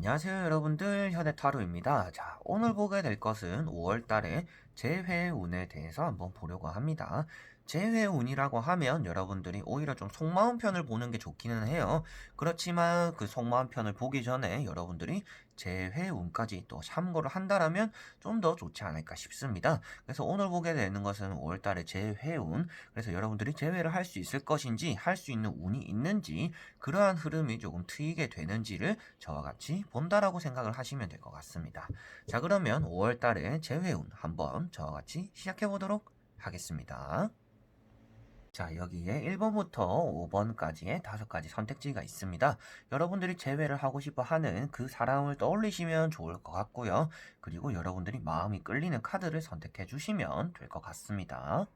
안녕하세요 여러분들, 현해타로입니다. 자, 오늘 보게 될 것은 5월달의 재회운에 대해서 한번 보려고 합니다. 재회운이라고 하면 여러분들이 오히려 좀 속마음 편을 보는 게 좋기는 해요. 그렇지만 그 속마음 편을 보기 전에 여러분들이 재회운까지 또 참고를 한다라면 좀 더 좋지 않을까 싶습니다. 그래서 오늘 보게 되는 것은 5월달의 재회운, 그래서 여러분들이 재회를 할 수 있을 것인지, 할 수 있는 운이 있는지, 그러한 흐름이 조금 트이게 되는지를 저와 같이 본다라고 생각을 하시면 될 것 같습니다. 자, 그러면 5월달의 재회운 한번 저와 같이 시작해 보도록 하겠습니다. 자, 여기에 1번부터 5번까지의 5가지 선택지가 있습니다. 여러분들이 재회를 하고 싶어 하는 그 사람을 떠올리시면 좋을 것 같고요. 그리고 여러분들이 마음이 끌리는 카드를 선택해 주시면 될 것 같습니다.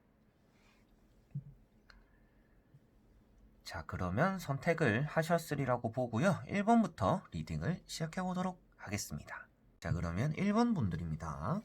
자, 그러면 선택을 하셨으리라고 보고요. 1번부터 리딩을 시작해 보도록 하겠습니다. 자, 그러면 1번 분들입니다.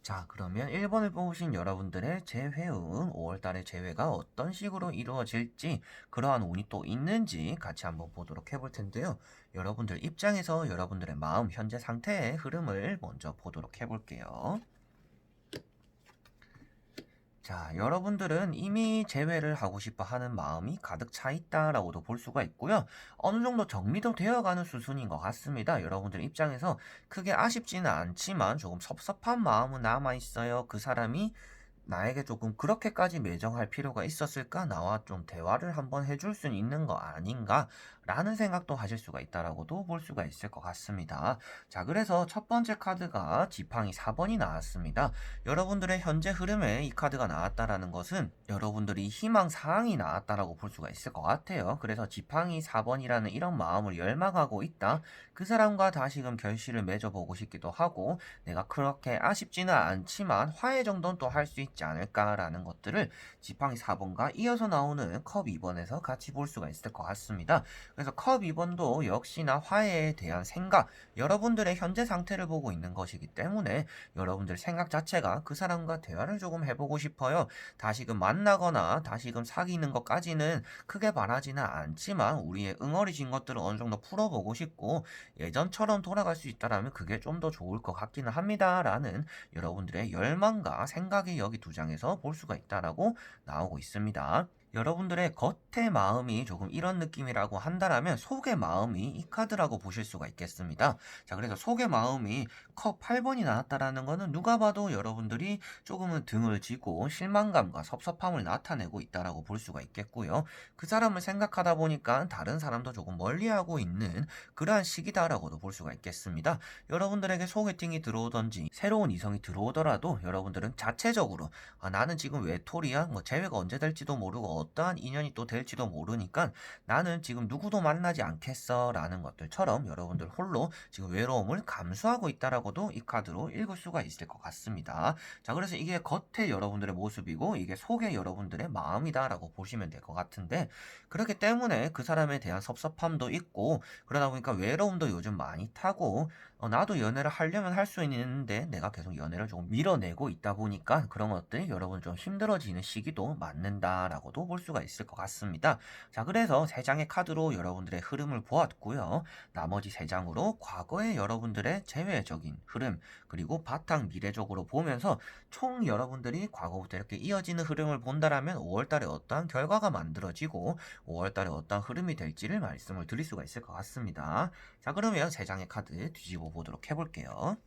자, 그러면 1번을 뽑으신 여러분들의 재회운, 5월달의 재회가 어떤 식으로 이루어질지, 그러한 운이 또 있는지 같이 한번 보도록 해볼 텐데요. 여러분들 입장에서 여러분들의 마음, 현재 상태의 흐름을 먼저 보도록 해볼게요. 자, 여러분들은 이미 재회를 하고 싶어 하는 마음이 가득 차 있다라고도 볼 수가 있고요. 어느 정도 정리도 되어가는 수순인 것 같습니다. 여러분들 입장에서 크게 아쉽지는 않지만 조금 섭섭한 마음은 남아 있어요. 그 사람이 나에게 조금 그렇게까지 매정할 필요가 있었을까? 나와 좀 대화를 한번 해줄 수 있는 거 아닌가? 라는 생각도 하실 수가 있다라고도 볼 수가 있을 것 같습니다. 자, 그래서 첫 번째 카드가 지팡이 4번이 나왔습니다. 여러분들의 현재 흐름에 이 카드가 나왔다라는 것은 여러분들이 희망 사항이 나왔다라고 볼 수가 있을 것 같아요. 그래서 지팡이 4번이라는 이런 마음을 열망하고 있다. 그 사람과 다시금 결실을 맺어보고 싶기도 하고, 내가 그렇게 아쉽지는 않지만 화해 정도는 또 할 수 있지 않을까라는 것들을 지팡이 4번과 이어서 나오는 컵 2번에서 같이 볼 수가 있을 것 같습니다. 그래서 컵 2번도 역시나 화해에 대한 생각, 여러분들의 현재 상태를 보고 있는 것이기 때문에 여러분들 생각 자체가 그 사람과 대화를 조금 해보고 싶어요. 다시금 만나거나 다시금 사귀는 것까지는 크게 바라지는 않지만 우리의 응어리진 것들을 어느 정도 풀어보고 싶고, 예전처럼 돌아갈 수 있다라면 그게 좀 더 좋을 것 같기는 합니다. 라는 여러분들의 열망과 생각이 여기 두 장에서 볼 수가 있다라고 나오고 있습니다. 여러분들의 겉의 마음이 조금 이런 느낌이라고 한다라면 속의 마음이 이 카드라고 보실 수가 있겠습니다. 자, 그래서 속의 마음이 컵 8번이 나왔다라는 것은 누가 봐도 여러분들이 조금은 등을 지고 실망감과 섭섭함을 나타내고 있다라고 볼 수가 있겠고요. 그 사람을 생각하다 보니까 다른 사람도 조금 멀리하고 있는 그러한 시기다라고도 볼 수가 있겠습니다. 여러분들에게 소개팅이 들어오던지 새로운 이성이 들어오더라도 여러분들은 자체적으로 나는 지금 외톨이야, 뭐 재회가 언제 될지도 모르고 어떠한 인연이 또 될지도 모르니까 나는 지금 누구도 만나지 않겠어 라는 것들처럼 여러분들 홀로 지금 외로움을 감수하고 있다라고도 이 카드로 읽을 수가 있을 것 같습니다. 자, 그래서 이게 겉에 여러분들의 모습이고 이게 속에 여러분들의 마음이다라고 보시면 될 것 같은데, 그렇기 때문에 그 사람에 대한 섭섭함도 있고 그러다 보니까 외로움도 요즘 많이 타고, 나도 연애를 하려면 할 수 있는데 내가 계속 연애를 조금 밀어내고 있다 보니까 그런 것들이 여러분 좀 힘들어지는 시기도 맞는다라고도 볼 수가 있을 것 같습니다. 자, 그래서 세 장의 카드로 여러분들의 흐름을 보았고요. 나머지 세 장으로 과거의 여러분들의 재회적인 흐름, 그리고 바탕 미래적으로 보면서 총 여러분들이 과거부터 이렇게 이어지는 흐름을 본다라면 5월달에 어떠한 결과가 만들어지고 5월달에 어떠한 흐름이 될지를 말씀을 드릴 수가 있을 것 같습니다. 자, 그러면 세 장의 카드 뒤집어 보도록 해볼게요.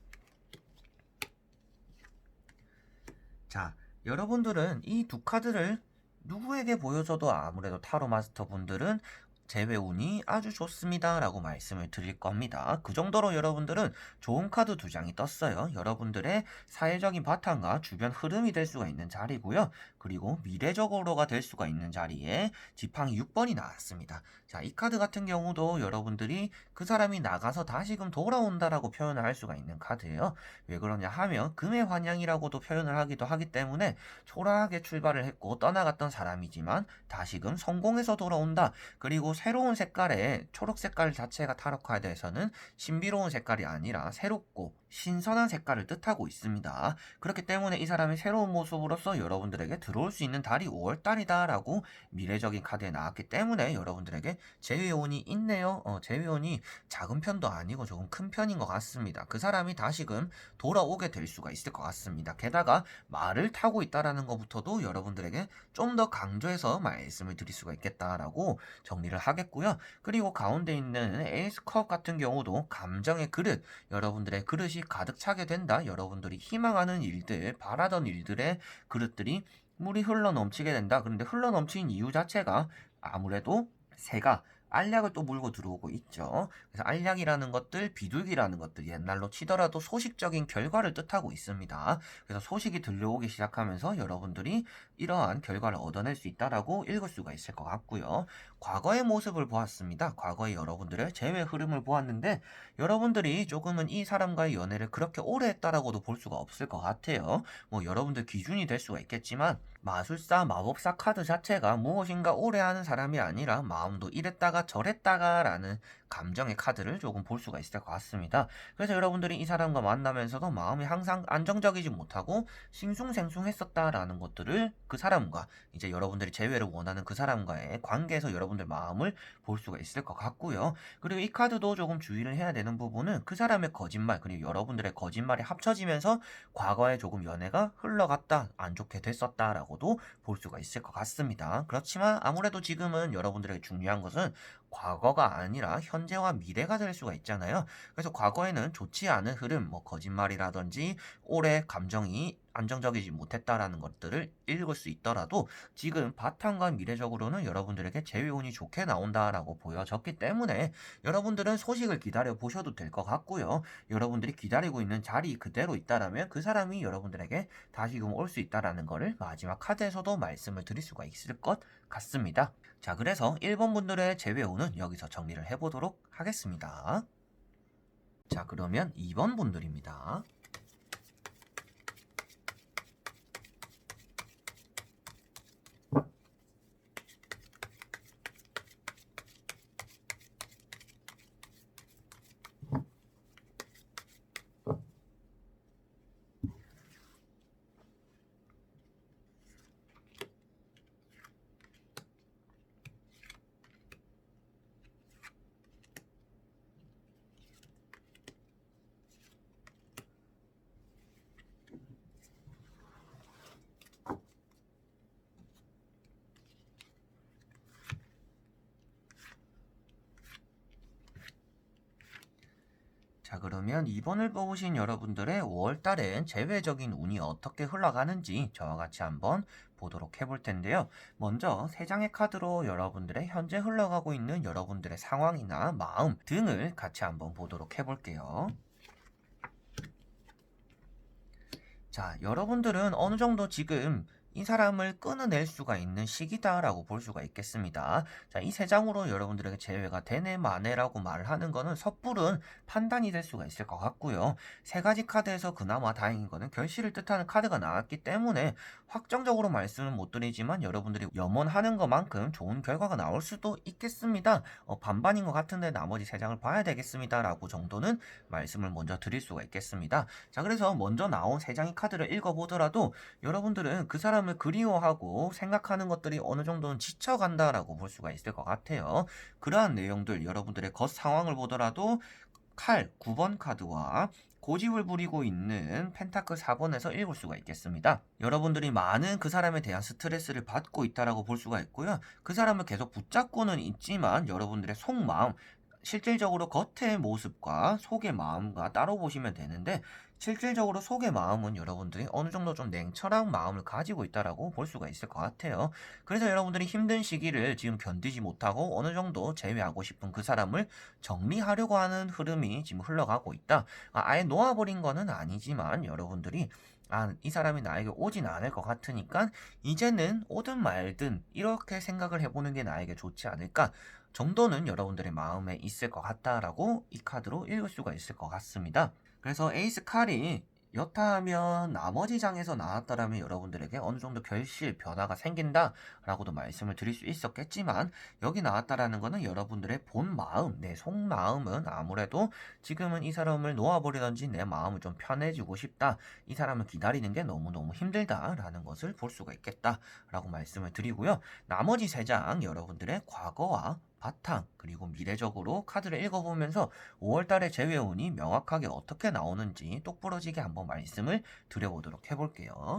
자, 여러분들은 이 두 카드를 누구에게 보여줘도 아무래도 타로 마스터 분들은 재회 운이 아주 좋습니다 라고 말씀을 드릴 겁니다. 그 정도로 여러분들은 좋은 카드 두 장이 떴어요. 여러분들의 사회적인 바탕과 주변 흐름이 될 수가 있는 자리고요. 그리고 미래적으로가 될 수가 있는 자리에 지팡이 6번이 나왔습니다. 자, 이 카드 같은 경우도 여러분들이 그 사람이 나가서 다시금 돌아온다라고 표현을 할 수가 있는 카드예요. 왜 그러냐 하면 금의 환영이라고도 표현을 하기도 하기 때문에 초라하게 출발을 했고 떠나갔던 사람이지만 다시금 성공해서 돌아온다. 그리고 새로운 색깔의 초록 색깔 자체가 타로 카드에서는 신비로운 색깔이 아니라 새롭고 신선한 색깔을 뜻하고 있습니다. 그렇기 때문에 이 사람이 새로운 모습으로서 여러분들에게 들어올 수 있는 달이 5월달이다 라고 미래적인 카드에 나왔기 때문에 여러분들에게 재회운이 있네요. 재회운이 작은 편도 아니고 조금 큰 편인 것 같습니다. 그 사람이 다시금 돌아오게 될 수가 있을 것 같습니다. 게다가 말을 타고 있다라는 것부터도 여러분들에게 좀 더 강조해서 말씀을 드릴 수가 있겠다라고 정리를 하겠고요. 그리고 가운데 있는 에이스컵 같은 경우도 감정의 그릇, 여러분들의 그릇이 가득 차게 된다. 여러분들이 희망하는 일들, 바라던 일들의 그릇들이 물이 흘러 넘치게 된다. 그런데 흘러 넘친 이유 자체가 아무래도 새가 알약을 또 물고 들어오고 있죠. 그래서 알약이라는 것들, 비둘기라는 것들 옛날로 치더라도 소식적인 결과를 뜻하고 있습니다. 그래서 소식이 들려오기 시작하면서 여러분들이 이러한 결과를 얻어낼 수 있다라고 읽을 수가 있을 것 같고요. 과거의 모습을 보았습니다. 과거의 여러분들의 재회 흐름을 보았는데 여러분들이 조금은 이 사람과의 연애를 그렇게 오래 했다라고도 볼 수가 없을 것 같아요. 뭐 여러분들 기준이 될 수가 있겠지만 마술사, 마법사 카드 자체가 무엇인가 오래 하는 사람이 아니라 마음도 이랬다가 저랬다가 라는 감정의 카드를 조금 볼 수가 있을 것 같습니다. 그래서 여러분들이 이 사람과 만나면서도 마음이 항상 안정적이지 못하고 싱숭생숭했었다라는 것들을 그 사람과 이제 여러분들이 재회를 원하는 그 사람과의 관계에서 여러분들 마음을 볼 수가 있을 것 같고요. 그리고 이 카드도 조금 주의를 해야 되는 부분은 그 사람의 거짓말 그리고 여러분들의 거짓말이 합쳐지면서 과거에 조금 연애가 흘러갔다 안 좋게 됐었다라고도 볼 수가 있을 것 같습니다. 그렇지만 아무래도 지금은 여러분들에게 중요한 것은 과거가 아니라 현재와 미래가 될 수가 있잖아요. 그래서 과거에는 좋지 않은 흐름, 뭐 거짓말이라든지 오래 감정이 안정적이지 못했다라는 것들을 읽을 수 있더라도 지금 바탕과 미래적으로는 여러분들에게 재회운이 좋게 나온다라고 보여졌기 때문에 여러분들은 소식을 기다려 보셔도 될 것 같고요. 여러분들이 기다리고 있는 자리 그대로 있다라면 그 사람이 여러분들에게 다시금 올 수 있다라는 것을 마지막 카드에서도 말씀을 드릴 수가 있을 것 같습니다. 자, 그래서 1번 분들의 재회운은 여기서 정리를 해보도록 하겠습니다. 자, 그러면 2번 분들입니다. 자, 그러면 2번을 뽑으신 여러분들의 5월달엔 재회적인 운이 어떻게 흘러가는지 저와 같이 한번 보도록 해볼 텐데요. 먼저 3장의 카드로 여러분들의 현재 흘러가고 있는 여러분들의 상황이나 마음 등을 같이 한번 보도록 해볼게요. 자, 여러분들은 어느 정도 지금 이 사람을 끊어낼 수가 있는 시기다라고 볼 수가 있겠습니다. 자, 이 3장으로 여러분들에게 재회가 되네 마네라고 말을 하는 거는 섣부른 판단이 될 수가 있을 것 같고요. 3가지 카드에서 그나마 다행인 거는 결실을 뜻하는 카드가 나왔기 때문에 확정적으로 말씀은 못 드리지만 여러분들이 염원하는 것만큼 좋은 결과가 나올 수도 있겠습니다. 반반인 것 같은데 나머지 3장을 봐야 되겠습니다 라고 정도는 말씀을 먼저 드릴 수가 있겠습니다. 자, 그래서 먼저 나온 3장의 카드를 읽어보더라도 여러분들은 그 사람을 그리워하고 생각하는 것들이 어느 정도는 지쳐간다라고 볼 수가 있을 것 같아요. 그러한 내용들 여러분들의 겉 상황을 보더라도 칼 9번 카드와 고집을 부리고 있는 펜타클 4번에서 읽을 수가 있겠습니다. 여러분들이 많은 그 사람에 대한 스트레스를 받고 있다라고 볼 수가 있고요. 그 사람을 계속 붙잡고는 있지만 여러분들의 속마음 실질적으로 겉의 모습과 속의 마음과 따로 보시면 되는데 실질적으로 속의 마음은 여러분들이 어느 정도 좀 냉철한 마음을 가지고 있다라고 볼 수가 있을 것 같아요. 그래서 여러분들이 힘든 시기를 지금 견디지 못하고 어느 정도 제외하고 싶은 그 사람을 정리하려고 하는 흐름이 지금 흘러가고 있다. 아예 놓아버린 거는 아니지만 여러분들이 이 사람이 나에게 오진 않을 것 같으니까 이제는 오든 말든 이렇게 생각을 해보는 게 나에게 좋지 않을까 정도는 여러분들의 마음에 있을 것 같다라고 이 카드로 읽을 수가 있을 것 같습니다. 그래서 에이스 칼이 여타하면 나머지 장에서 나왔다라면 여러분들에게 어느 정도 결실 변화가 생긴다라고도 말씀을 드릴 수 있었겠지만 여기 나왔다라는 거는 여러분들의 본 마음, 내 속마음은 아무래도 지금은 이 사람을 놓아버리던지 내 마음을 좀 편해지고 싶다. 이 사람을 기다리는 게 너무너무 힘들다라는 것을 볼 수가 있겠다라고 말씀을 드리고요. 나머지 세 장 여러분들의 과거와 바탕 그리고 미래적으로 카드를 읽어보면서 5월달에 재회운이 명확하게 어떻게 나오는지 똑부러지게 한번 말씀을 드려보도록 해볼게요.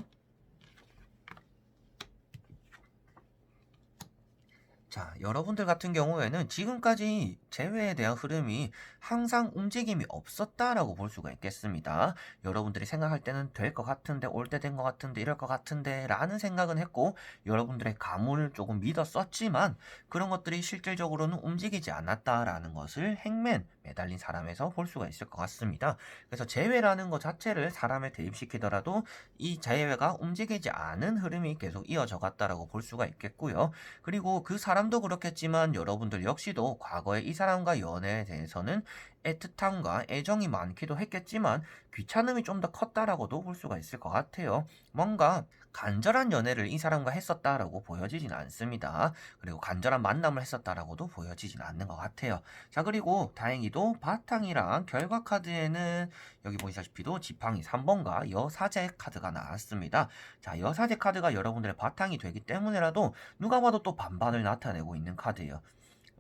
자, 여러분들 같은 경우에는 지금까지 재회에 대한 흐름이 항상 움직임이 없었다라고 볼 수가 있겠습니다. 여러분들이 생각할 때는 될 것 같은데, 올 때 된 것 같은데, 이럴 것 같은데 라는 생각은 했고 여러분들의 가문을 조금 믿었었지만 그런 것들이 실질적으로는 움직이지 않았다라는 것을 행맨 매달린 사람에서 볼 수가 있을 것 같습니다. 그래서 재회라는 것 자체를 사람에 대입시키더라도 이 재회가 움직이지 않은 흐름이 계속 이어져 갔다라고 볼 수가 있겠고요. 그리고 그 사람도 그렇겠지만 여러분들 역시도 과거에 이 사람과 연애에 대해서는 애틋함과 애정이 많기도 했겠지만 귀찮음이 좀 더 컸다라고도 볼 수가 있을 것 같아요. 뭔가 간절한 연애를 이 사람과 했었다라고 보여지진 않습니다. 그리고 간절한 만남을 했었다라고도 보여지진 않는 것 같아요. 자, 그리고 다행히도 바탕이랑 결과 카드에는 여기 보시다시피도 지팡이 3번과 여사제 카드가 나왔습니다. 자, 여사제 카드가 여러분들의 바탕이 되기 때문에라도 누가 봐도 또 반반을 나타내고 있는 카드예요.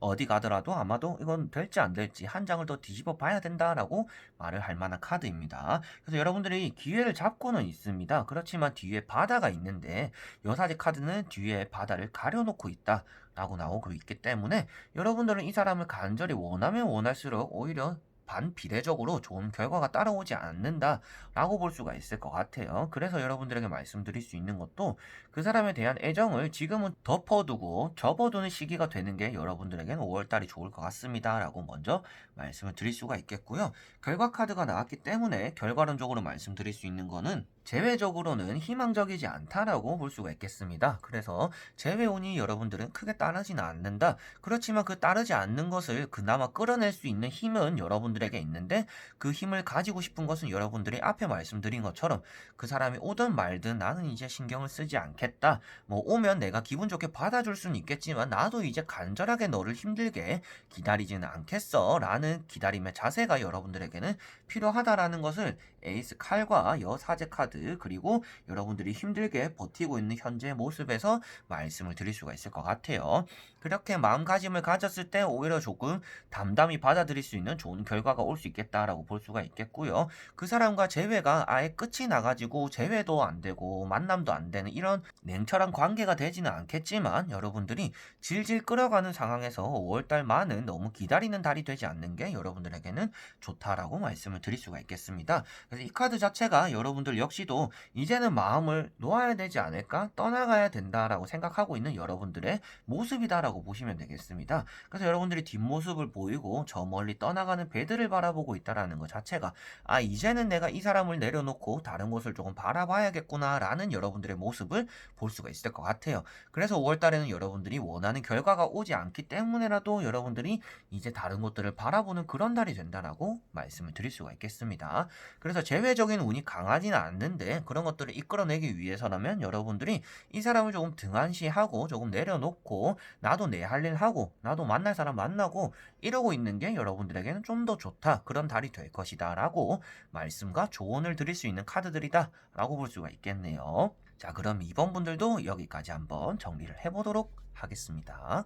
어디 가더라도 아마도 이건 될지 안 될지 한 장을 더 뒤집어 봐야 된다라고 말을 할 만한 카드입니다. 그래서 여러분들이 기회를 잡고는 있습니다. 그렇지만 뒤에 바다가 있는데 여사제 카드는 뒤에 바다를 가려놓고 있다. 라고 나오고 있기 때문에 여러분들은 이 사람을 간절히 원하면 원할수록 오히려 반비례적으로 좋은 결과가 따라오지 않는다라고 볼 수가 있을 것 같아요. 그래서 여러분들에게 말씀드릴 수 있는 것도 그 사람에 대한 애정을 지금은 덮어두고 접어두는 시기가 되는 게 여러분들에게는 5월달이 좋을 것 같습니다. 라고 먼저 말씀을 드릴 수가 있겠고요. 결과 카드가 나왔기 때문에 결과론적으로 말씀드릴 수 있는 거는 재회적으로는 희망적이지 않다라고 볼 수가 있겠습니다. 그래서 재회운이 여러분들은 크게 따르지는 않는다. 그렇지만 그 따르지 않는 것을 그나마 끌어낼 수 있는 힘은 여러분들에게 있는데 그 힘을 가지고 싶은 것은 여러분들이 앞에 말씀드린 것처럼 그 사람이 오든 말든 나는 이제 신경을 쓰지 않겠다. 뭐 오면 내가 기분 좋게 받아줄 수는 있겠지만 나도 이제 간절하게 너를 힘들게 기다리지는 않겠어 라는 기다림의 자세가 여러분들에게는 필요하다라는 것을 에이스 칼과 여사제 카드 그리고 여러분들이 힘들게 버티고 있는 현재 모습에서 말씀을 드릴 수가 있을 것 같아요. 그렇게 마음가짐을 가졌을 때 오히려 조금 담담히 받아들일 수 있는 좋은 결과가 올 수 있겠다라고 볼 수가 있겠고요. 그 사람과 재회가 아예 끝이 나가지고 재회도 안 되고 만남도 안 되는 이런 냉철한 관계가 되지는 않겠지만 여러분들이 질질 끌어가는 상황에서 5월달 만은 너무 기다리는 달이 되지 않는 게 여러분들에게는 좋다라고 말씀을 드릴 수가 있겠습니다. 그래서 이 카드 자체가 여러분들 역시도 이제는 마음을 놓아야 되지 않을까 떠나가야 된다라고 생각하고 있는 여러분들의 모습이다라고 보시면 되겠습니다. 그래서 여러분들이 뒷모습을 보이고 저 멀리 떠나가는 배들을 바라보고 있다라는 것 자체가 이제는 내가 이 사람을 내려놓고 다른 곳을 조금 바라봐야겠구나 라는 여러분들의 모습을 볼 수가 있을 것 같아요. 그래서 5월달에는 여러분들이 원하는 결과가 오지 않기 때문에라도 여러분들이 이제 다른 곳들을 바라보는 그런 달이 된다라고 말씀을 드릴 수가 있겠습니다. 그래서 재회적인 운이 강하지는 않는데 그런 것들을 이끌어내기 위해서라면 여러분들이 이 사람을 조금 등한시하고 조금 내려놓고 나도 내 할 일 하고 나도 만날 사람 만나고 이러고 있는 게 여러분들에게는 좀 더 좋다 그런 달이 될 것이다 라고 말씀과 조언을 드릴 수 있는 카드들이다 라고 볼 수가 있겠네요. 자, 그럼 이번 분들도 여기까지 한번 정리를 해보도록 하겠습니다.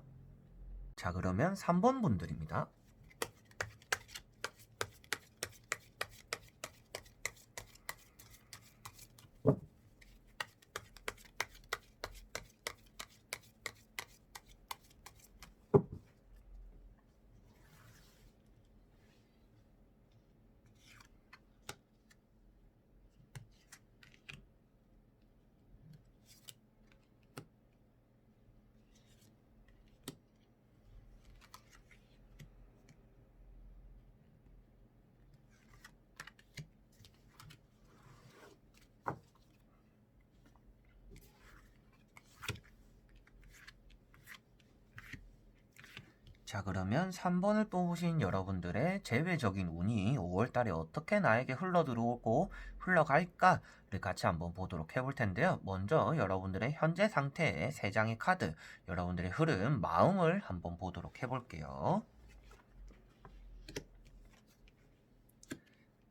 자, 그러면 3번 분들입니다. 자, 그러면 3번을 뽑으신 여러분들의 재회적인 운이 5월 달에 어떻게 나에게 흘러들어오고 흘러갈까를 같이 한번 보도록 해볼 텐데요. 먼저 여러분들의 현재 상태의 3장의 카드, 여러분들의 흐름, 마음을 한번 보도록 해볼게요.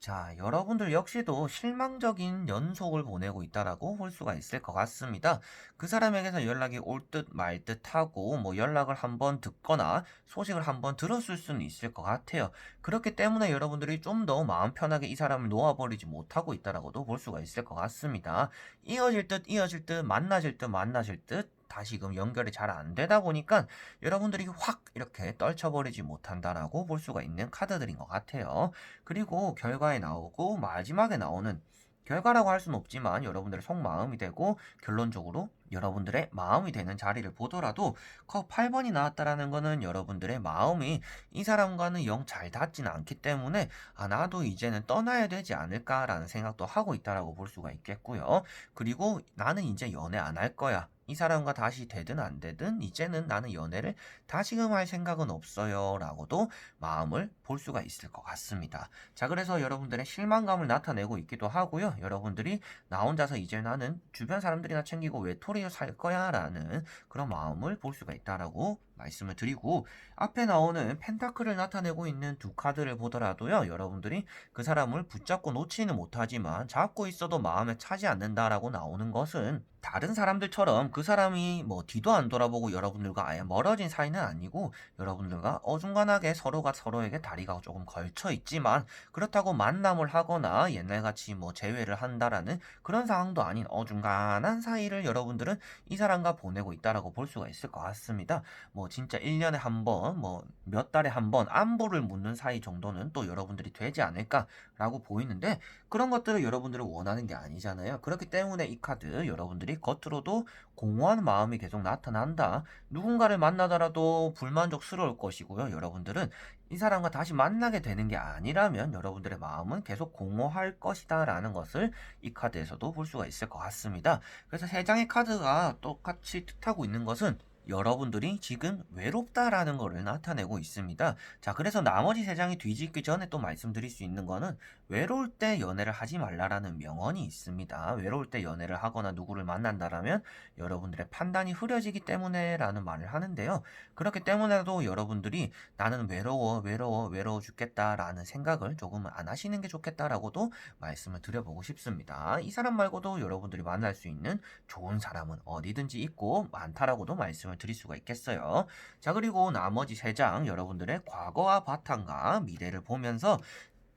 자, 여러분들 역시도 실망적인 연속을 보내고 있다라고 볼 수가 있을 것 같습니다. 그 사람에게서 연락이 올 듯 말 듯 하고, 연락을 한번 듣거나 소식을 한번 들었을 수는 있을 것 같아요. 그렇기 때문에 여러분들이 좀 더 마음 편하게 이 사람을 놓아버리지 못하고 있다라고도 볼 수가 있을 것 같습니다. 이어질 듯 이어질 듯 만나질 듯 만나질 듯 다시금 연결이 잘 안 되다 보니까 여러분들이 확 이렇게 떨쳐버리지 못한다라고 볼 수가 있는 카드들인 것 같아요. 그리고 결과에 나오고 마지막에 나오는 결과라고 할 수는 없지만 여러분들의 속마음이 되고 결론적으로 여러분들의 마음이 되는 자리를 보더라도 컵 8번이 나왔다라는 거는 여러분들의 마음이 이 사람과는 영 잘 닿지는 않기 때문에 나도 이제는 떠나야 되지 않을까라는 생각도 하고 있다라고 볼 수가 있겠고요. 그리고 나는 이제 연애 안 할 거야. 이 사람과 다시 되든 안 되든 이제는 나는 연애를 다시금 할 생각은 없어요 라고도 마음을 볼 수가 있을 것 같습니다. 자, 그래서 여러분들의 실망감을 나타내고 있기도 하고요. 여러분들이 나 혼자서 이제 나는 주변 사람들이나 챙기고 외톨이로 살 거야 라는 그런 마음을 볼 수가 있다라고 말씀을 드리고, 앞에 나오는 펜타클을 나타내고 있는 두 카드를 보더라도요, 여러분들이 그 사람을 붙잡고 놓지는 못하지만 잡고 있어도 마음에 차지 않는다라고 나오는 것은 다른 사람들처럼 그 사람이 뒤도 안 돌아보고 여러분들과 아예 멀어진 사이는 아니고 여러분들과 어중간하게 서로가 서로에게 다리가 조금 걸쳐 있지만 그렇다고 만남을 하거나 옛날같이 재회를 한다라는 그런 상황도 아닌 어중간한 사이를 여러분들은 이 사람과 보내고 있다라고 볼 수가 있을 것 같습니다. 진짜 1년에 한 번, 몇 달에 한 번 안부를 묻는 사이 정도는 또 여러분들이 되지 않을까라고 보이는데, 그런 것들을 여러분들은 원하는 게 아니잖아요. 그렇기 때문에 이 카드 여러분들이 겉으로도 공허한 마음이 계속 나타난다. 누군가를 만나더라도 불만족스러울 것이고요. 여러분들은 이 사람과 다시 만나게 되는 게 아니라면 여러분들의 마음은 계속 공허할 것이다 라는 것을 이 카드에서도 볼 수가 있을 것 같습니다. 그래서 3장의 카드가 똑같이 뜻하고 있는 것은 여러분들이 지금 외롭다라는 것을 나타내고 있습니다. 자, 그래서 나머지 3장이 뒤집기 전에 또 말씀드릴 수 있는 거는 외로울 때 연애를 하지 말라라는 명언이 있습니다. 외로울 때 연애를 하거나 누구를 만난다라면 여러분들의 판단이 흐려지기 때문에 라는 말을 하는데요. 그렇기 때문에도 여러분들이 나는 외로워 죽겠다라는 생각을 조금 안 하시는 게 좋겠다라고도 말씀을 드려보고 싶습니다. 이 사람 말고도 여러분들이 만날 수 있는 좋은 사람은 어디든지 있고 많다라고도 말씀을 드릴 수가 있겠어요. 자, 그리고 나머지 3장 여러분들의 과거와 바탕과 미래를 보면서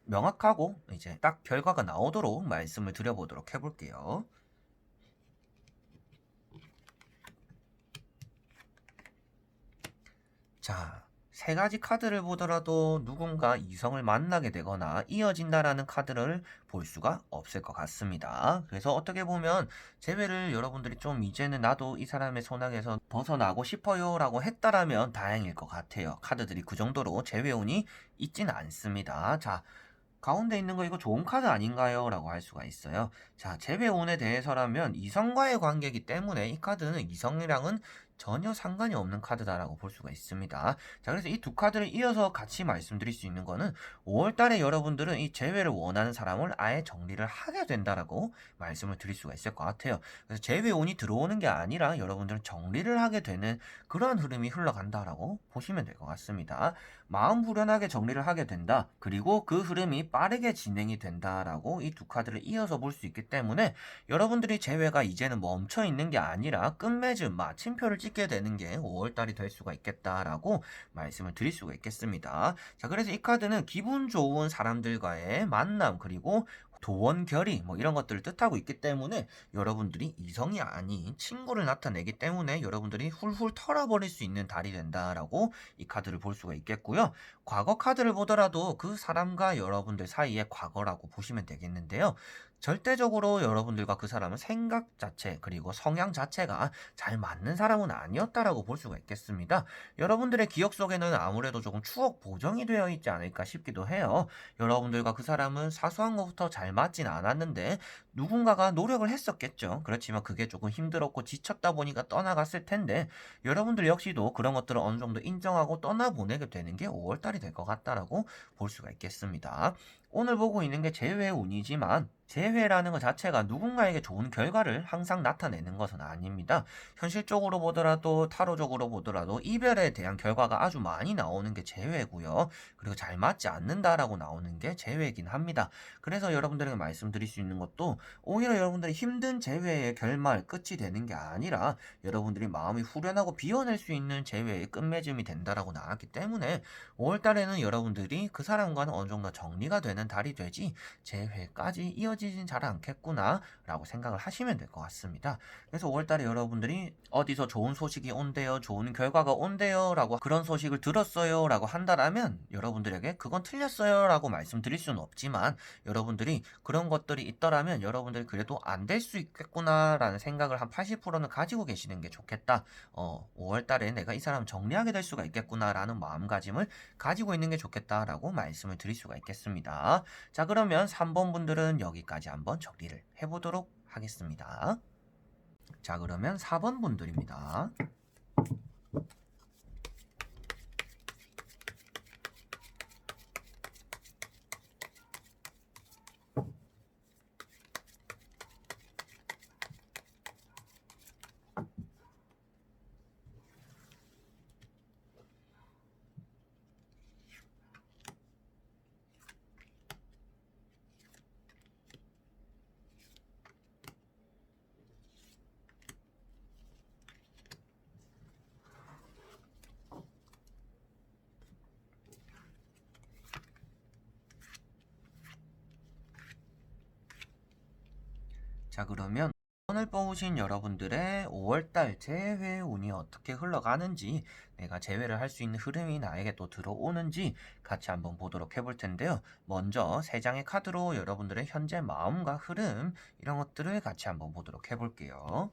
명확하고 이제 딱 결과가 나오도록 말씀을 드려보도록 해볼게요. 자, 3가지 카드를 보더라도 누군가 이성을 만나게 되거나 이어진다라는 카드를 볼 수가 없을 것 같습니다. 그래서 어떻게 보면 재회를 여러분들이 좀 이제는 나도 이 사람의 손아귀에서 벗어나고 싶어요 라고 했다라면 다행일 것 같아요. 카드들이 그 정도로 재회운이 있지는 않습니다. 자, 가운데 있는 거 이거 좋은 카드 아닌가요? 라고 할 수가 있어요. 자, 재배운에 대해서라면 이성과의 관계이기 때문에 이 카드는 이성이랑은 전혀 상관이 없는 카드다라고 볼 수가 있습니다. 자, 그래서 이 두 카드를 이어서 같이 말씀드릴 수 있는 거는 5월 달에 여러분들은 이 재회를 원하는 사람을 아예 정리를 하게 된다라고 말씀을 드릴 수가 있을 것 같아요. 그래서 재회운이 들어오는 게 아니라 여러분들은 정리를 하게 되는 그런 흐름이 흘러간다라고 보시면 될 것 같습니다. 마음 후련하게 정리를 하게 된다. 그리고 그 흐름이 빠르게 진행이 된다라고 이 두 카드를 이어서 볼 수 있기 때문에 여러분들이 재회가 이제는 멈춰 있는 게 아니라 끝맺음 마침표를 찍게 되는 게 5월달이 될 수가 있겠다라고 말씀을 드릴 수가 있겠습니다. 자, 그래서 이 카드는 기분 좋은 사람들과의 만남 그리고 도원결의 이런 것들을 뜻하고 있기 때문에 여러분들이 이성이 아닌 친구를 나타내기 때문에 여러분들이 훌훌 털어버릴 수 있는 달이 된다라고 이 카드를 볼 수가 있겠고요. 과거 카드를 보더라도 그 사람과 여러분들 사이의 과거라고 보시면 되겠는데요. 절대적으로 여러분들과 그 사람은 생각 자체 그리고 성향 자체가 잘 맞는 사람은 아니었다라고 볼 수가 있겠습니다. 여러분들의 기억 속에는 아무래도 조금 추억 보정이 되어 있지 않을까 싶기도 해요. 여러분들과 그 사람은 사소한 것부터 잘 맞진 않았는데 누군가가 노력을 했었겠죠. 그렇지만 그게 조금 힘들었고 지쳤다 보니까 떠나갔을 텐데 여러분들 역시도 그런 것들을 어느 정도 인정하고 떠나보내게 되는 게 5월달이 될 것 같다라고 볼 수가 있겠습니다. 오늘 보고 있는 게 재회의 운이지만 재회라는 것 자체가 누군가에게 좋은 결과를 항상 나타내는 것은 아닙니다. 현실적으로 보더라도 타로적으로 보더라도 이별에 대한 결과가 아주 많이 나오는 게 재회고요. 그리고 잘 맞지 않는다라고 나오는 게 재회이긴 합니다. 그래서 여러분들에게 말씀드릴 수 있는 것도 오히려 여러분들이 힘든 재회의 결말 끝이 되는 게 아니라 여러분들이 마음이 후련하고 비워낼 수 있는 재회의 끝맺음이 된다라고 나왔기 때문에 5월달에는 여러분들이 그 사람과는 어느 정도 정리가 되는 달이 되지 재회까지 이어지진 잘 않겠구나 라고 생각을 하시면 될 것 같습니다. 그래서 5월달에 여러분들이 어디서 좋은 소식이 온대요, 좋은 결과가 온대요 라고 그런 소식을 들었어요 라고 한다라면 여러분들에게 그건 틀렸어요 라고 말씀드릴 수는 없지만 여러분들이 그런 것들이 있더라면 여러분들이 그래도 안 될 수 있겠구나 라는 생각을 한 80%는 가지고 계시는 게 좋겠다. 5월달에 내가 이 사람 정리하게 될 수가 있겠구나 라는 마음가짐을 가지고 있는 게 좋겠다라고 말씀을 드릴 수가 있겠습니다. 자, 그러면 3번 분들은 여기까지 한번 정리를 해보도록 하겠습니다. 자, 그러면 4번 분들입니다. 자, 그러면 오늘 뽑으신 여러분들의 5월달 재회 운이 어떻게 흘러가는지, 내가 재회를 할 수 있는 흐름이 나에게 또 들어오는지 같이 한번 보도록 해볼 텐데요. 먼저 3장의 카드로 여러분들의 현재 마음과 흐름, 이런 것들을 같이 한번 보도록 해볼게요.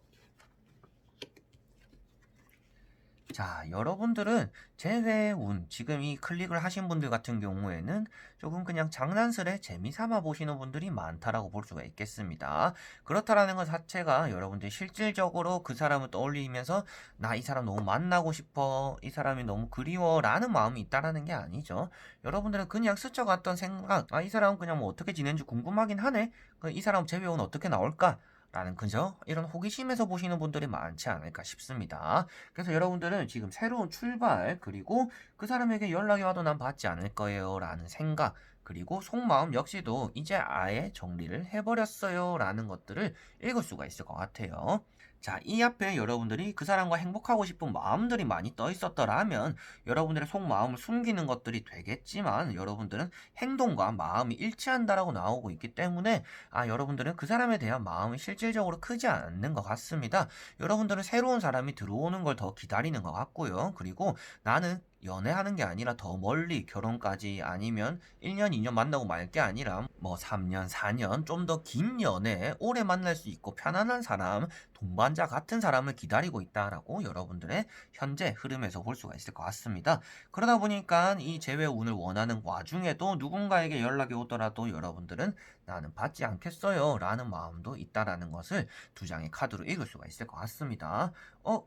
자, 여러분들은 재회운, 지금 이 클릭을 하신 분들 같은 경우에는 조금 그냥 장난스레 재미삼아 보시는 분들이 많다라고 볼 수가 있겠습니다. 그렇다라는 것 자체가 여러분들이 실질적으로 그 사람을 떠올리면서 나 이 사람 너무 만나고 싶어, 이 사람이 너무 그리워 라는 마음이 있다라는 게 아니죠. 여러분들은 그냥 스쳐갔던 생각, 이 사람은 그냥 뭐 어떻게 지낸지 궁금하긴 하네, 이 사람 재회운 어떻게 나올까? 라는 그죠? 이런 호기심에서 보시는 분들이 많지 않을까 싶습니다. 그래서 여러분들은 지금 새로운 출발, 그리고 그 사람에게 연락이 와도 난 받지 않을 거예요 라는 생각, 그리고 속마음 역시도 이제 아예 정리를 해버렸어요 라는 것들을 읽을 수가 있을 것 같아요. 자, 이 앞에 여러분들이 그 사람과 행복하고 싶은 마음들이 많이 떠 있었더라면 여러분들의 속마음을 숨기는 것들이 되겠지만 여러분들은 행동과 마음이 일치한다라고 나오고 있기 때문에 여러분들은 그 사람에 대한 마음이 실질적으로 크지 않는 것 같습니다. 여러분들은 새로운 사람이 들어오는 걸 더 기다리는 것 같고요. 그리고 나는 연애하는 게 아니라 더 멀리 결혼까지, 아니면 1년, 2년 만나고 말 게 아니라 뭐 3년, 4년 좀 더 긴 연애, 오래 만날 수 있고 편안한 사람, 동반자 같은 사람을 기다리고 있다라고 여러분들의 현재 흐름에서 볼 수가 있을 것 같습니다. 그러다 보니까 이 재회 운을 원하는 와중에도 누군가에게 연락이 오더라도 여러분들은 나는 받지 않겠어요 라는 마음도 있다라는 것을 2장의 카드로 읽을 수가 있을 것 같습니다.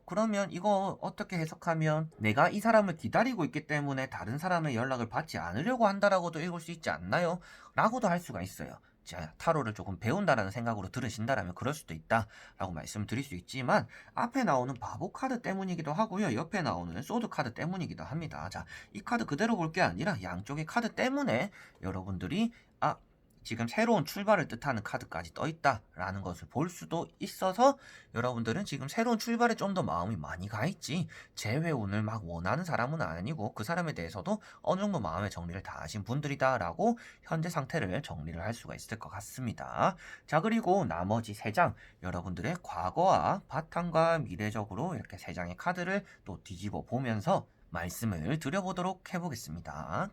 그러면 이거 어떻게 해석하면 내가 이 사람을 기다리고 있기 때문에 다른 사람의 연락을 받지 않으려고 한다라고도 읽을 수 있지 않나요? 라고도 할 수가 있어요. 자, 타로를 조금 배운다라는 생각으로 들으신다라면 그럴 수도 있다라고 말씀을 드릴 수 있지만, 앞에 나오는 바보 카드 때문이기도 하고요, 옆에 나오는 소드 카드 때문이기도 합니다. 자, 이 카드 그대로 볼 게 아니라 양쪽의 카드 때문에 여러분들이 지금 새로운 출발을 뜻하는 카드까지 떠 있다라는 것을 볼 수도 있어서 여러분들은 지금 새로운 출발에 좀 더 마음이 많이 가 있지 재회운을 막 원하는 사람은 아니고 그 사람에 대해서도 어느 정도 마음의 정리를 다 하신 분들이다라고 현재 상태를 정리를 할 수가 있을 것 같습니다. 자, 그리고 나머지 3장, 여러분들의 과거와 바탕과 미래적으로 이렇게 3장의 카드를 또 뒤집어 보면서 말씀을 드려보도록 해보겠습니다.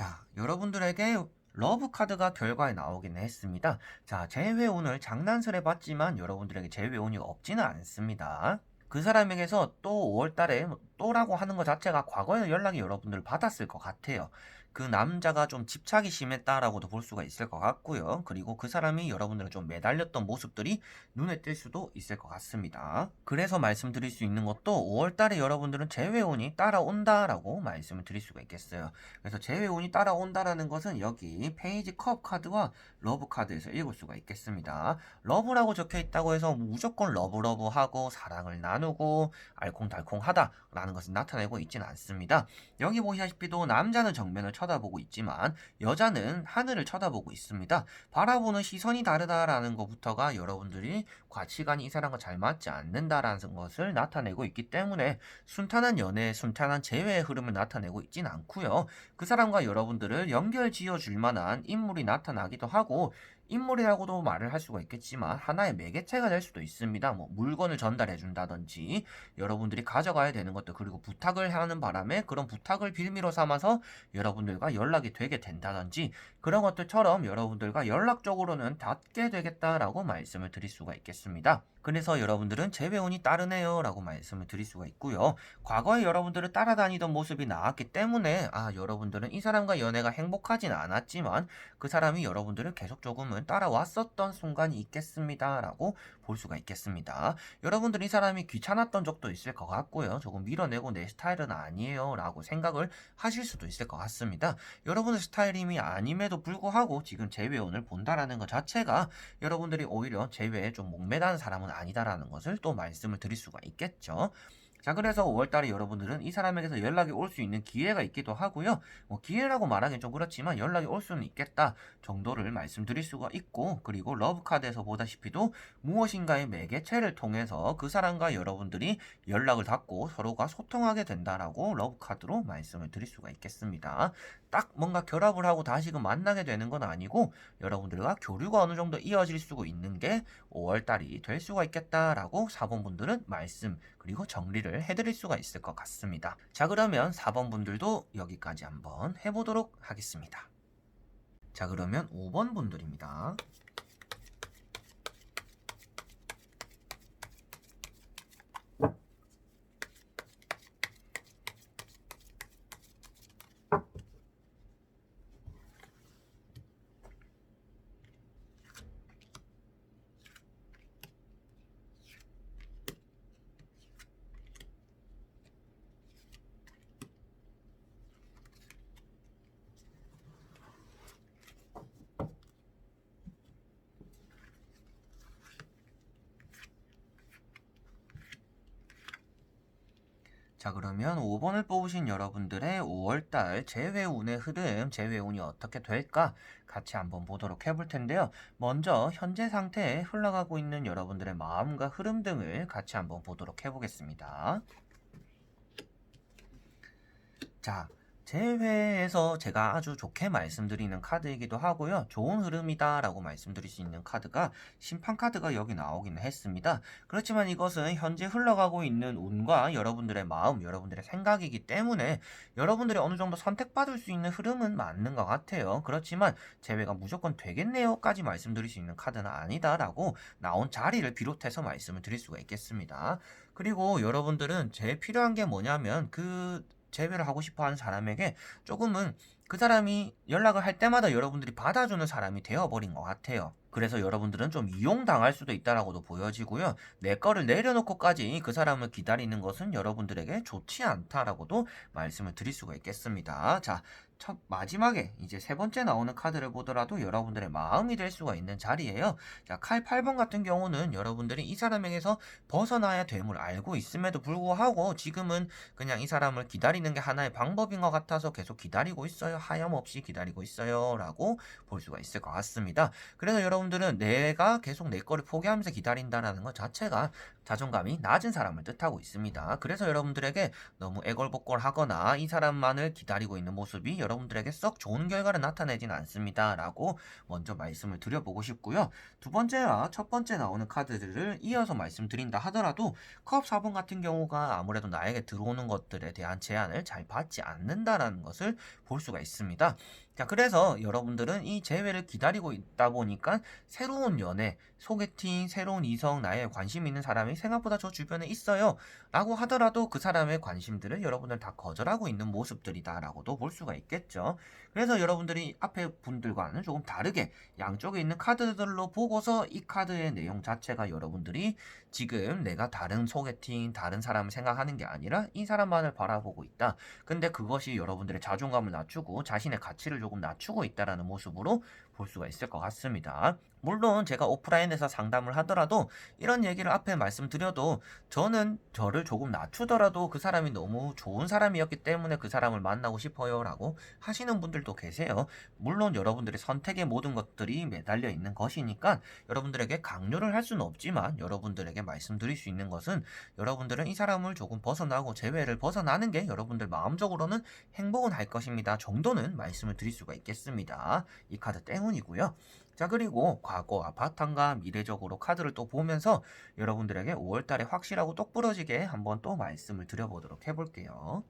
자, 여러분들에게 러브 카드가 결과에 나오긴 했습니다. 자, 재회운을 장난스레 봤지만 여러분들에게 재회운이 없지는 않습니다. 그 사람에게서 또 5월 달에 또라고 하는 것 자체가 과거에 연락이 여러분들 받았을 것 같아요. 그 남자가 좀 집착이 심했다라고도 볼 수가 있을 것 같고요. 그리고 그 사람이 여러분들을 좀 매달렸던 모습들이 눈에 띌 수도 있을 것 같습니다. 그래서 말씀드릴 수 있는 것도 5월 달에 여러분들은 재회운이 따라온다라고 말씀을 드릴 수가 있겠어요. 그래서 재회운이 따라온다라는 것은 여기 페이지 컵 카드와 러브 카드에서 읽을 수가 있겠습니다. 러브라고 적혀 있다고 해서 무조건 러브러브하고 사랑을 나누고 알콩달콩하다라는 것을 나타내고 있지는 않습니다. 여기 보시다시피도 남자는 정면을 쳐다보고 있지만 여자는 하늘을 쳐다보고 있습니다. 바라보는 시선이 다르다라는 것부터가 여러분들이 가치관이 이 사람과 잘 맞지 않는다라는 것을 나타내고 있기 때문에 순탄한 연애, 순탄한 재회의 흐름을 나타내고 있진 않고요. 그 사람과 여러분들을 연결 지어 줄 만한 인물이 나타나기도 하고, 인물이라고도 말을 할 수가 있겠지만 하나의 매개체가 될 수도 있습니다. 뭐 물건을 전달해 준다든지 여러분들이 가져가야 되는 것들, 그리고 부탁을 하는 바람에 그런 부탁을 빌미로 삼아서 여러분들과 연락이 되게 된다든지 그런 것들처럼 여러분들과 연락적으로는 닿게 되겠다라고 말씀을 드릴 수가 있겠습니다. 그래서 여러분들은 재회운이 따르네요 라고 말씀을 드릴 수가 있고요. 과거에 여러분들을 따라다니던 모습이 나왔기 때문에 여러분들은 이 사람과 연애가 행복하진 않았지만 그 사람이 여러분들을 계속 조금은 따라왔었던 순간이 있겠습니다 라고 볼 수가 있겠습니다. 여러분들 이 사람이 귀찮았던 적도 있을 것 같고요. 조금 밀어내고 내 스타일은 아니에요 라고 생각을 하실 수도 있을 것 같습니다. 여러분의 스타일이 아님에도 불구하고 지금 재회운을 본다라는 것 자체가 여러분들이 오히려 재회에 좀 목매다는 사람은 아니다라는 것을 또 말씀을 드릴 수가 있겠죠. 자, 그래서 5월달에 여러분들은 이 사람에게서 연락이 올 수 있는 기회가 있기도 하고요. 뭐 기회라고 말하기는 좀 그렇지만 연락이 올 수는 있겠다 정도를 말씀드릴 수가 있고, 그리고 러브카드에서 보다시피도 무엇인가의 매개체를 통해서 그 사람과 여러분들이 연락을 닫고 서로가 소통하게 된다라고 러브카드로 말씀을 드릴 수가 있겠습니다. 딱 뭔가 결합을 하고 다시금 만나게 되는 건 아니고 여러분들과 교류가 어느 정도 이어질 수 있는 게 5월달이 될 수가 있겠다라고 4번 분들은 말씀 그리고 정리를 해드릴 수가 있을 것 같습니다. 자, 그러면 4번 분들도 여기까지 한번 해보도록 하겠습니다. 자, 그러면 5번 분들입니다. 자, 그러면 5번을 뽑으신 여러분들의 5월달 재회운의 흐름, 재회운이 어떻게 될까 같이 한번 보도록 해볼 텐데요. 먼저 현재 상태에 흘러가고 있는 여러분들의 마음과 흐름 등을 같이 한번 보도록 해보겠습니다. 자, 재회에서 제가 아주 좋게 말씀드리는 카드이기도 하고요. 좋은 흐름이다 라고 말씀드릴 수 있는 카드가 심판 카드가 여기 나오기는 했습니다. 그렇지만 이것은 현재 흘러가고 있는 운과 여러분들의 마음, 여러분들의 생각이기 때문에 여러분들이 어느 정도 선택받을 수 있는 흐름은 맞는 것 같아요. 그렇지만 재회가 무조건 되겠네요 까지 말씀드릴 수 있는 카드는 아니다 라고 나온 자리를 비롯해서 말씀을 드릴 수가 있겠습니다. 그리고 여러분들은 제일 필요한 게 뭐냐면 재회를 하고 싶어 하는 사람에게 조금은 그 사람이 연락을 할 때마다 여러분들이 받아주는 사람이 되어버린 것 같아요. 그래서 여러분들은 좀 이용당할 수도 있다라고도 보여지고요. 내 거를 내려놓고까지 그 사람을 기다리는 것은 여러분들에게 좋지 않다라고도 말씀을 드릴 수가 있겠습니다. 자, 마지막에 이제 세 번째 나오는 카드를 보더라도 여러분들의 마음이 될 수가 있는 자리예요. 자, 칼 8번 같은 경우는 여러분들이 이 사람에게서 벗어나야 됨을 알고 있음에도 불구하고 지금은 그냥 이 사람을 기다리는 게 하나의 방법인 것 같아서 계속 기다리고 있어요. 하염없이 기다리고 있어요. 라고 볼 수가 있을 것 같습니다. 그래서 여러분들은 내가 계속 내 거를 포기하면서 기다린다는 것 자체가 자존감이 낮은 사람을 뜻하고 있습니다. 그래서 여러분들에게 너무 애걸복걸하거나 이 사람만을 기다리고 있는 모습이 여러분들에게 썩 좋은 결과를 나타내진 않습니다 라고 먼저 말씀을 드려보고 싶고요. 두 번째와 첫 번째 나오는 카드들을 이어서 말씀드린다 하더라도 컵 4번 같은 경우가 아무래도 나에게 들어오는 것들에 대한 제한을 잘 받지 않는다라는 것을 볼 수가 있습니다. 자, 그래서 여러분들은 이 재회를 기다리고 있다 보니까 새로운 연애, 소개팅, 새로운 이성, 나에 관심 있는 사람이 생각보다 저 주변에 있어요 라고 하더라도 그 사람의 관심들을 여러분들 다 거절하고 있는 모습들이다 라고도 볼 수가 있겠죠. 그래서 여러분들이 앞에 분들과는 조금 다르게 양쪽에 있는 카드들로 보고서 이 카드의 내용 자체가 여러분들이 지금 내가 다른 소개팅, 다른 사람을 생각하는 게 아니라 이 사람만을 바라보고 있다. 근데 그것이 여러분들의 자존감을 낮추고 자신의 가치를 조금 낮추고 있다라는 모습으로 볼 수가 있을 것 같습니다. 물론 제가 오프라인에서 상담을 하더라도 이런 얘기를 앞에 말씀드려도 저는 저를 조금 낮추더라도 그 사람이 너무 좋은 사람이었기 때문에 그 사람을 만나고 싶어요 라고 하시는 분들도 계세요. 물론 여러분들의 선택의 모든 것들이 매달려 있는 것이니까 여러분들에게 강요를 할 수는 없지만 여러분들에게 말씀드릴 수 있는 것은 여러분들은 이 사람을 조금 벗어나고 제외를 벗어나는 게 여러분들 마음적으로는 행복은 할 것입니다 정도는 말씀을 드릴 수가 있겠습니다. 이 카드 때문이고요. 자, 그리고 과거와 바탕과 미래적으로 카드를 또 보면서 여러분들에게 5월달에 확실하고 똑부러지게 한번 또 말씀을 드려보도록 해볼게요.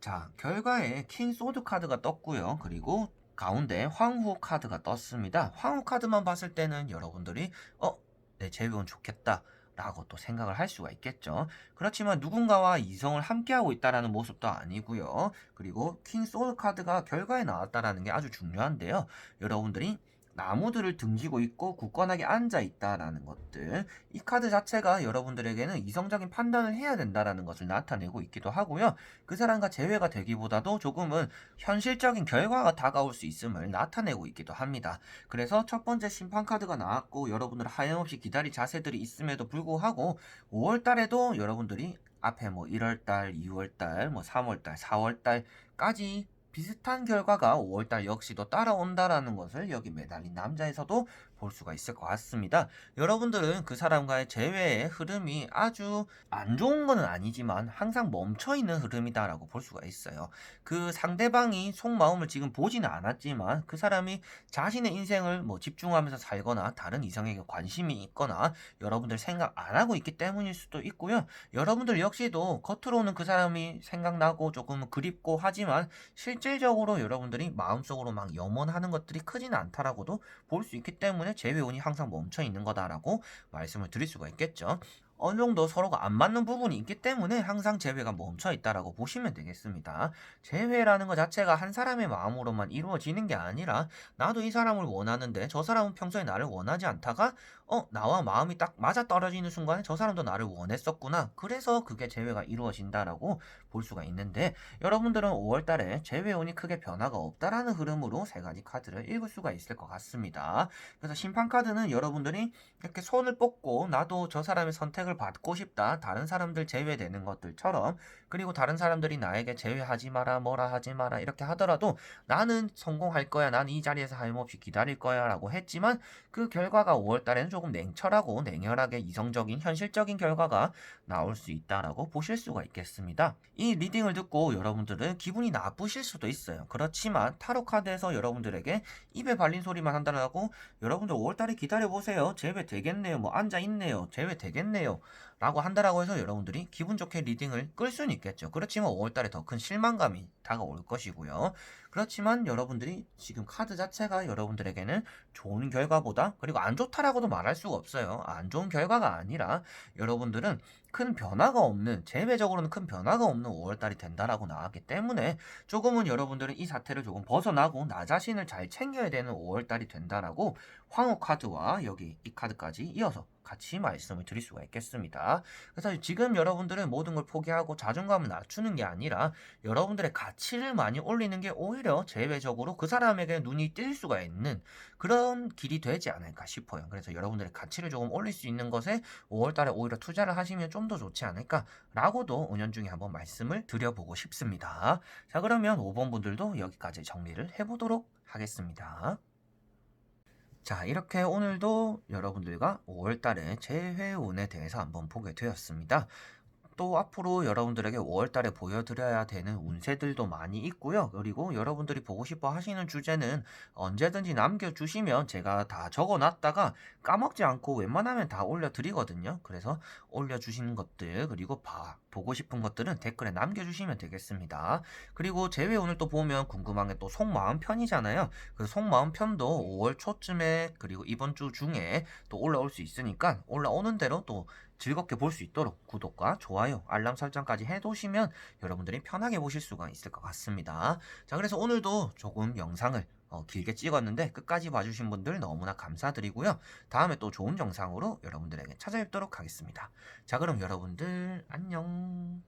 자, 결과에 킹 소드 카드가 떴고요. 그리고 가운데 황후 카드가 떴습니다. 황후 카드만 봤을 때는 여러분들이 내 재회운 좋겠다 라고 또 생각을 할 수가 있겠죠. 그렇지만 누군가와 이성을 함께하고 있다는 모습도 아니고요. 그리고 킹 소드 카드가 결과에 나왔다는 게 아주 중요한데요. 여러분들이 나무들을 등지고 있고 굳건하게 앉아 있다라는 것들, 이 카드 자체가 여러분들에게는 이성적인 판단을 해야 된다라는 것을 나타내고 있기도 하고요. 그 사람과 재회가 되기보다도 조금은 현실적인 결과가 다가올 수 있음을 나타내고 있기도 합니다. 그래서 첫 번째 심판 카드가 나왔고 여러분들 하염없이 기다릴 자세들이 있음에도 불구하고 5월 달에도 여러분들이 앞에 뭐 1월달, 2월달, 뭐 3월달, 4월달까지 비슷한 결과가 5월달 역시도 따라온다라는 것을 여기 매달린 남자에서도 볼 수가 있을 것 같습니다. 여러분들은 그 사람과의 재회의 흐름이 아주 안 좋은 것은 아니지만 항상 멈춰있는 흐름이다라고 볼 수가 있어요. 그 상대방이 속마음을 지금 보지는 않았지만 그 사람이 자신의 인생을 뭐 집중하면서 살거나 다른 이성에게 관심이 있거나 여러분들 생각 안 하고 있기 때문일 수도 있고요. 여러분들 역시도 겉으로는 그 사람이 생각나고 조금 그립고 하지만 실질적으로 여러분들이 마음속으로 막 염원하는 것들이 크지는 않다라고도 볼 수 있기 때문에 재회운이 항상 멈춰 있는 거다라고 말씀을 드릴 수가 있겠죠. 어느 정도 서로가 안 맞는 부분이 있기 때문에 항상 재회가 멈춰 있다라고 보시면 되겠습니다. 재회라는 것 자체가 한 사람의 마음으로만 이루어지는 게 아니라 나도 이 사람을 원하는데 저 사람은 평소에 나를 원하지 않다가 나와 마음이 딱 맞아 떨어지는 순간에 저 사람도 나를 원했었구나. 그래서 그게 재회가 이루어진다라고 볼 수가 있는데 여러분들은 5월달에 재회운이 크게 변화가 없다라는 흐름으로 세 가지 카드를 읽을 수가 있을 것 같습니다. 그래서 심판 카드는 여러분들이 이렇게 손을 뻗고 나도 저 사람의 선택을 받고 싶다. 다른 사람들 제외되는 것들처럼 그리고 다른 사람들이 나에게 제외하지 마라 뭐라 하지 마라 이렇게 하더라도 나는 성공할 거야. 나는 이 자리에서 하염없이 기다릴 거야 라고 했지만 그 결과가 5월달에는 조금 냉철하고 냉혈하게 이성적인 현실적인 결과가 나올 수 있다라고 보실 수가 있겠습니다. 이 리딩을 듣고 여러분들은 기분이 나쁘실 수도 있어요. 그렇지만 타로 카드에서 여러분들에게 입에 발린 소리만 한다라고 여러분들 5월달에 기다려보세요. 제외 되겠네요. 뭐 앉아있네요. 제외 되겠네요. 라고 한다라고 해서 여러분들이 기분 좋게 리딩을 끌 수는 있겠죠. 그렇지만 5월달에 더 큰 실망감이 다가올 것이고요. 그렇지만 여러분들이 지금 카드 자체가 여러분들에게는 좋은 결과보다 그리고 안 좋다라고도 말할 수가 없어요. 안 좋은 결과가 아니라 여러분들은 큰 변화가 없는 재배적으로는 큰 변화가 없는 5월달이 된다라고 나왔기 때문에 조금은 여러분들은 이 사태를 조금 벗어나고 나 자신을 잘 챙겨야 되는 5월달이 된다라고 황후 카드와 여기 이 카드까지 이어서 같이 말씀을 드릴 수가 있겠습니다. 그래서 지금 여러분들은 모든 걸 포기하고 자존감을 낮추는 게 아니라 여러분들의 가치를 많이 올리는 게 오히려 제외적으로 그 사람에게 눈이 띌 수가 있는 그런 길이 되지 않을까 싶어요. 그래서 여러분들의 가치를 조금 올릴 수 있는 것에 5월달에 오히려 투자를 하시면 좀 더 좋지 않을까라고도 은연중에 한번 말씀을 드려보고 싶습니다. 자, 그러면 5번 분들도 여기까지 정리를 해보도록 하겠습니다. 자, 이렇게 오늘도 여러분들과 5월달의 재회운에 대해서 한번 보게 되었습니다. 또 앞으로 여러분들에게 5월 달에 보여드려야 되는 운세들도 많이 있고요. 그리고 여러분들이 보고 싶어 하시는 주제는 언제든지 남겨주시면 제가 다 적어놨다가 까먹지 않고 웬만하면 다 올려드리거든요. 그래서 올려주시는 것들 그리고 보고 싶은 것들은 댓글에 남겨주시면 되겠습니다. 그리고 제외 오늘 또 보면 궁금한 게 또 속마음 편이잖아요. 그 속마음 편도 5월 초쯤에 그리고 이번 주 중에 또 올라올 수 있으니까 올라오는 대로 또 즐겁게 볼 수 있도록 구독과 좋아요, 알람 설정까지 해두시면 여러분들이 편하게 보실 수가 있을 것 같습니다. 자, 그래서 오늘도 조금 영상을 길게 찍었는데 끝까지 봐주신 분들 너무나 감사드리고요. 다음에 또 좋은 영상으로 여러분들에게 찾아뵙도록 하겠습니다. 자, 그럼 여러분들 안녕.